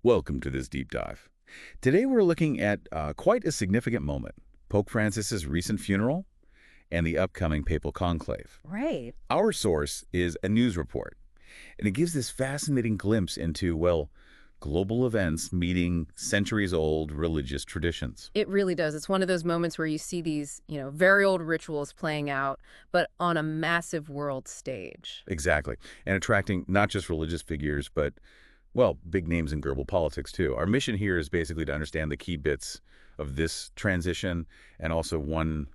Welcome to this deep dive. Today we're looking at quite a significant moment, Pope Francis's recent funeral and the upcoming Papal Conclave. Right. Our source is a news report, and it gives this fascinating glimpse into, well, global events meeting centuries-old religious traditions. It really does. It's one of those moments where you see these, very old rituals playing out, but on a massive world stage. Exactly, and attracting not just religious figures, but, well, big names in global politics, too. Our mission here is basically to understand the key bits of this transition and also one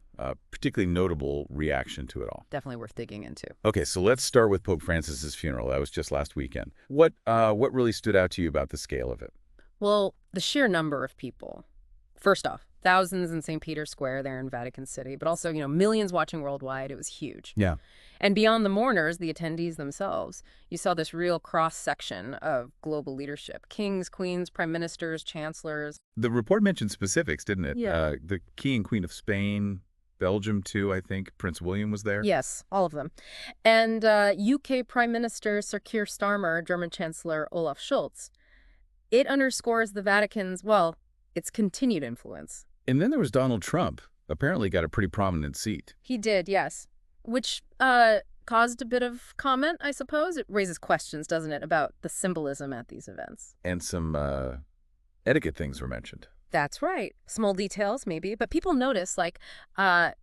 particularly notable reaction to it all. Definitely worth digging into. Okay, so let's start with Pope Francis's funeral. That was just last weekend. What really stood out to you about the scale of it? Well, the sheer number of people. First off, thousands in St. Peter's Square there in Vatican City, but also, millions watching worldwide. It was huge. Yeah. And beyond the mourners, the attendees themselves, you saw this real cross-section of global leadership. Kings, queens, prime ministers, chancellors. The report mentioned specifics, didn't it? Yeah. The King and Queen of Spain, Belgium, too, I think. Prince William was there. Yes, all of them. And UK Prime Minister Sir Keir Starmer, German Chancellor Olaf Scholz. It underscores the Vatican's, its continued influence. And then there was Donald Trump. Apparently got a pretty prominent seat. He did, yes. Which caused a bit of comment, I suppose. It raises questions, doesn't it, about the symbolism at these events. And some etiquette things were mentioned. That's right. Small details, maybe. But people notice,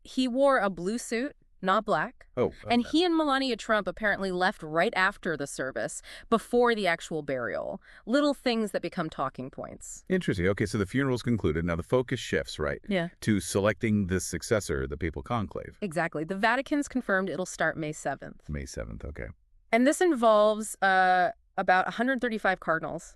he wore a blue suit, not black. Oh. And he and Melania Trump apparently left right after the service, before the actual burial. Little things that become talking points. Interesting. Okay, so the funeral's concluded. Now the focus shifts, right? Yeah. To selecting the successor, the Papal Conclave. Exactly. The Vatican's confirmed it'll start May 7th. May 7th, okay. And this involves about 135 cardinals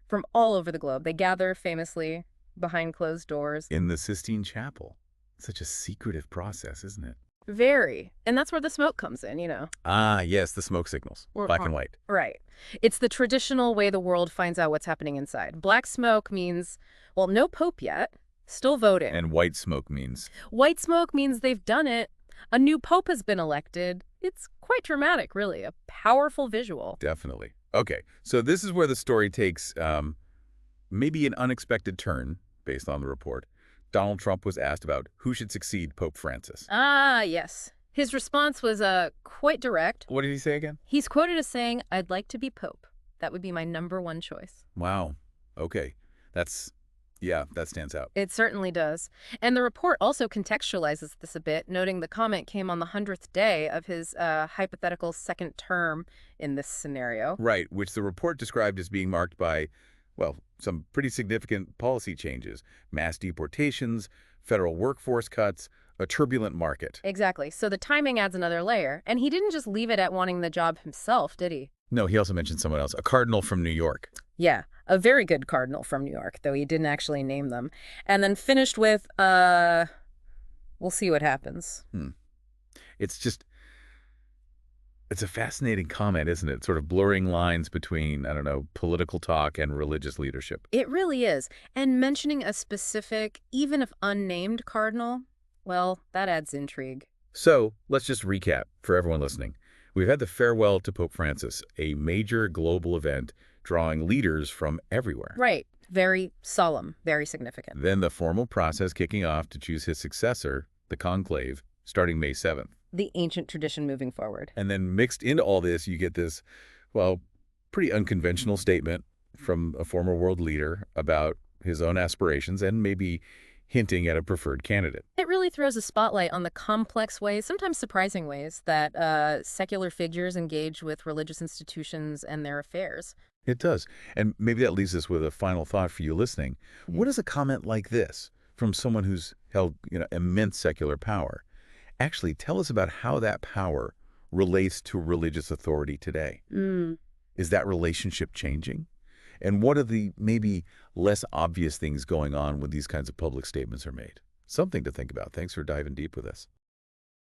from all over the globe. They gather famously behind closed doors. In the Sistine Chapel. Such a secretive process, isn't it? Very. And that's where the smoke comes in, Ah, yes, the smoke signals. Black and white. Right. It's the traditional way the world finds out what's happening inside. Black smoke means, no pope yet. Still voting. And white smoke means? White smoke means they've done it. A new pope has been elected. It's quite dramatic, really. A powerful visual. Definitely. Okay, so this is where the story takes maybe an unexpected turn, based on the report. Donald Trump was asked about who should succeed Pope Francis. Ah, yes. His response was quite direct. What did he say again? He's quoted as saying, "I'd like to be pope. That would be my #1 choice." Wow. Okay. That stands out. It certainly does. And the report also contextualizes this a bit, noting the comment came on the 100th day of his hypothetical second term in this scenario. Right, which the report described as being marked by, some pretty significant policy changes, mass deportations, federal workforce cuts, a turbulent market. Exactly. So the timing adds another layer. And he didn't just leave it at wanting the job himself, did he? No, he also mentioned someone else, a cardinal from New York. Yeah, a very good cardinal from New York, though he didn't actually name them. And then finished with, we'll see what happens. It's a fascinating comment, isn't it? Sort of blurring lines between, political talk and religious leadership. It really is. And mentioning a specific, even if unnamed cardinal, that adds intrigue. So let's just recap for everyone listening. We've had the farewell to Pope Francis, a major global event drawing leaders from everywhere. Right. Very solemn, very significant. Then the formal process kicking off to choose his successor, the conclave, starting May 7th. The ancient tradition moving forward. And then mixed into all this, you get this, pretty unconventional statement from a former world leader about his own aspirations and maybe hinting at a preferred candidate. It really throws a spotlight on the complex ways, sometimes surprising ways, that secular figures engage with religious institutions and their affairs. It does. And maybe that leaves us with a final thought for you listening. What does a comment like this from someone who's held, immense secular power actually tell us about how that power relates to religious authority today? Is that relationship changing? And what are the maybe less obvious things going on when these kinds of public statements are made? Something to think about. Thanks for diving deep with us.